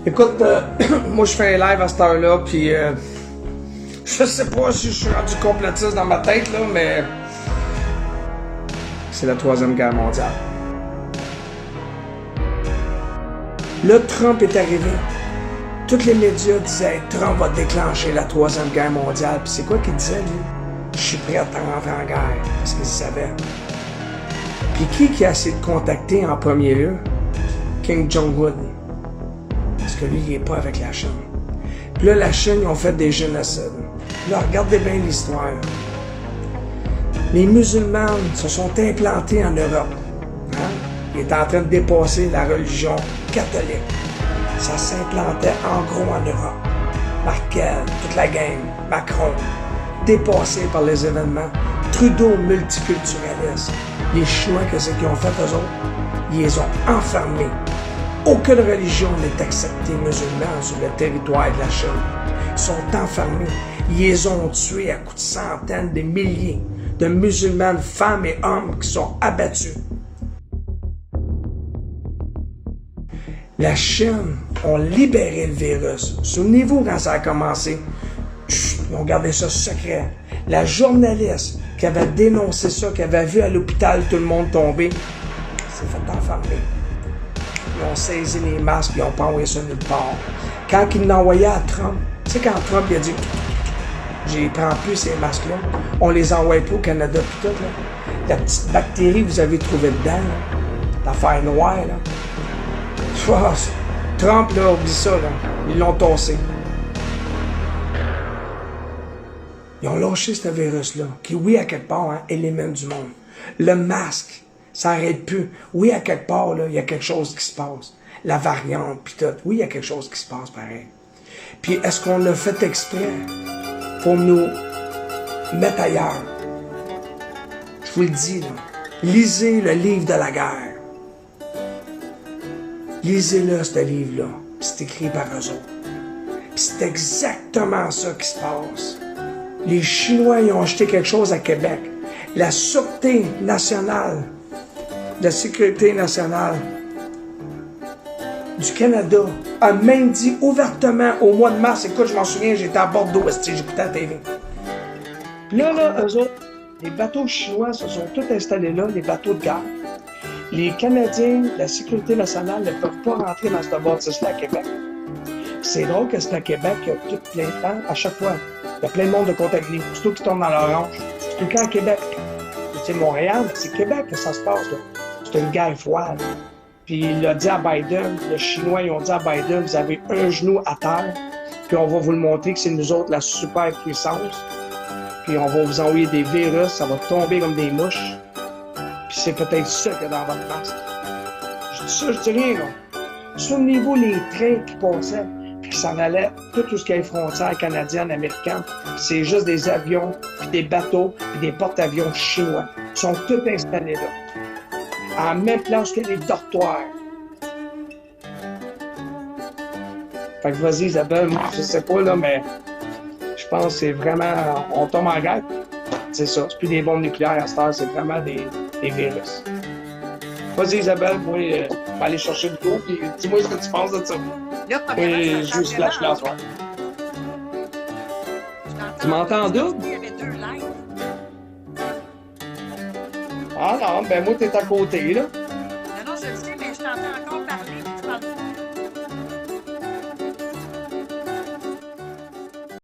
Écoute, moi je fais un live à cette heure-là, puis je sais pas si je suis rendu complotiste dans ma tête, là, mais c'est la Troisième Guerre mondiale. Là, Trump est arrivé. Tous les médias disaient « Trump va déclencher la Troisième Guerre mondiale ». Puis c'est quoi qu'il disait, lui? « Je suis prêt à rentrer en guerre », parce qu'il savait. Puis qui a essayé de contacter en premier lieu? Kim Jong-un. Parce que lui, il n'est pas avec la Chine. Puis là, la Chine, ils ont fait des génocides. Là, regardez bien l'histoire. Les musulmans se sont implantés en Europe. Hein? Ils étaient en train de dépasser la religion catholique. Ça s'implantait en gros en Europe. Merkel, toute la gang, Macron, dépassés par les événements. Trudeau, multiculturaliste. Les Chinois, qu'est-ce qu'ils ont fait, eux autres? Ils les ont enfermés. Aucune religion n'est acceptée musulmane sur le territoire de la Chine. Ils sont enfermés. Ils les ont tués à coups de centaines, de milliers de musulmanes, femmes et hommes qui sont abattus. La Chine ont libéré le virus. Souvenez-vous quand ça a commencé. Chut, ils ont gardé ça secret. La journaliste qui avait dénoncé ça, qui avait vu à l'hôpital tout le monde tomber, s'est fait enfermer. Ils ont saisi les masques, ils n'ont pas envoyé ça nulle part. Quand ils l'ont envoyé à Trump, tu sais quand Trump il a dit « Je ne prends plus ces masques-là », on les envoie plus au Canada pis tout, là. La petite bactérie que vous avez trouvée dedans, là, l'affaire noire, là. Oh, Trump, là, oublie ça, là. Ils l'ont tossé. Ils ont lâché ce virus-là, qui, oui, à quelque part, hein, élimine du monde. Le masque, ça n'arrête plus. Oui, à quelque part, là, il y a quelque chose qui se passe. La variante, puis tout. Oui, il y a quelque chose qui se passe, pareil. Puis, est-ce qu'on l'a fait exprès pour nous mettre ailleurs? Je vous le dis, là. Lisez le livre de la guerre. Lisez-le, ce livre-là. Puis c'est écrit par eux autres. Puis c'est exactement ça qui se passe. Les Chinois, ils ont acheté quelque chose à Québec. La Sûreté nationale, la Sécurité nationale du Canada a même dit ouvertement au mois de mars, écoute, je m'en souviens, j'étais à Bordeaux, j'écoutais la TV. Puis là, eux autres, les bateaux chinois se sont tous installés là, les bateaux de guerre. Les Canadiens, la Sécurité nationale ne peuvent pas rentrer dans ce bâtisse-là à Québec. C'est drôle que c'est à Québec, il y a tout plein de temps, à chaque fois. Il y a plein de monde de contaminés, surtout qui tombent dans l'orange. C'est tout le temps à Québec. C'est Montréal, c'est Québec que ça se passe, là. C'est une guerre froide. Puis il a dit à Biden, les Chinois, ils ont dit à Biden, vous avez un genou à terre, puis on va vous le montrer que c'est nous autres la super puissance. Puis on va vous envoyer des virus, ça va tomber comme des mouches. Puis c'est peut-être ça qu'il y a dans votre masque. Je dis ça, je dis rien, là. Souvenez-vous les trains qui passaient, puis qui s'en allaient, tout ce qui est frontières canadiennes, américaines, c'est juste des avions, puis des bateaux, puis des porte-avions chinois. Ils sont tous installés là. À la même place que les dortoirs. Fait que vas-y, Isabelle, moi, je sais pas, là, mais je pense que c'est vraiment... On tombe en guerre. C'est ça. C'est plus des bombes nucléaires à cette heure, c'est vraiment des virus. Vas-y, Isabelle, moi, je vais aller chercher le coup, puis dis-moi ce que tu penses de ça. Là, Oui, je joue Splash là, soir. Tu m'entends double? Il y avait 2 lives. Ah non, ben moi, t'es à côté, là. Non, je le sais, mais je t'entends encore